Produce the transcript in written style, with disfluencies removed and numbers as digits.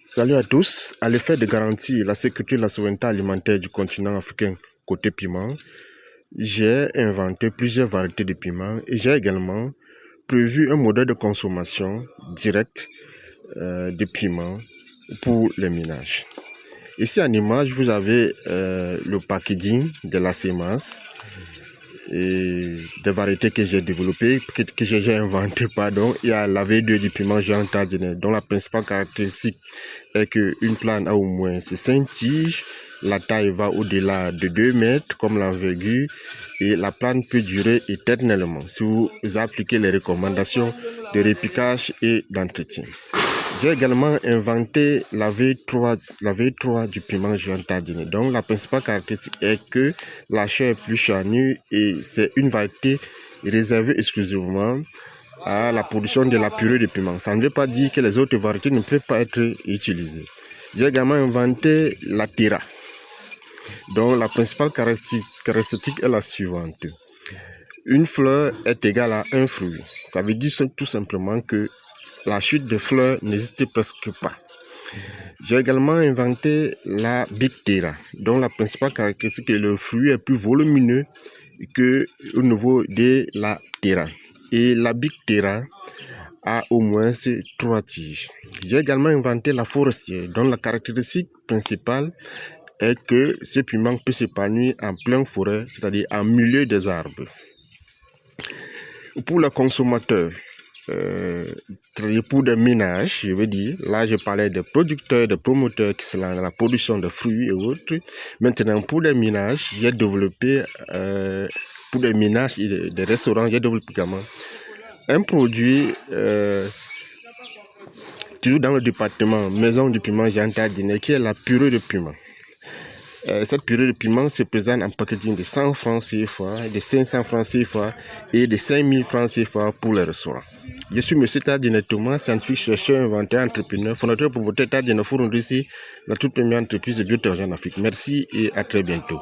Salut à tous. À l'effet de garantir la sécurité et la souveraineté alimentaire du continent africain côté piment, j'ai inventé plusieurs variétés de piments et j'ai également prévu un modèle de consommation directe de piments pour les ménages. Ici en image, vous avez le packaging de la sémence et des variétés que j'ai développées, que j'ai inventées, pardon. Il y a la V2 du piment géant tardinais, dont la principale caractéristique est qu'une plante a au moins 5 tiges, la taille va au-delà de 2 mètres comme l'envergure et la plante peut durer éternellement si vous appliquez les recommandations de repiquage et d'entretien. J'ai également inventé la V3 du piment géant tardinais. Donc la principale caractéristique est que la chair est plus charnue et c'est une variété réservée exclusivement à la production de la purée de piment. Ça ne veut pas dire que les autres variétés ne peuvent pas être utilisées. J'ai également inventé la Terra, dont la principale caractéristique est la suivante. Une fleur est égale à un fruit. Ça veut dire tout simplement que la chute de fleurs n'existe presque pas. J'ai également inventé la Big Terra, dont la principale caractéristique est que le fruit est plus volumineux que au niveau de la Terra. Et la Big Terra a au moins 3 tiges. J'ai également inventé la forestière, dont la caractéristique principale est que ce piment peut s'épanouir en pleine forêt, c'est-à-dire en milieu des arbres. Pour les consommateurs, pour des ménages, je veux dire, là je parlais des producteurs, des promoteurs qui sont dans la production de fruits et autres. Maintenant, pour les ménages, j'ai développé, pour des ménages et des restaurants, j'ai développé également un produit, toujours dans le département Maison du piment géant tardinais, qui est la purée de piment. Cette purée de piment se présente en packaging de 100 francs CFA, de 500 francs CFA et de 5000 francs CFA pour les restaurants. Je suis M. Tardinais Thomas, scientifique, chercheur, inventeur, entrepreneur, fondateur promoteur Tardinais Forum ici, la toute première entreprise de bioterrorisme en Afrique. Merci et à très bientôt.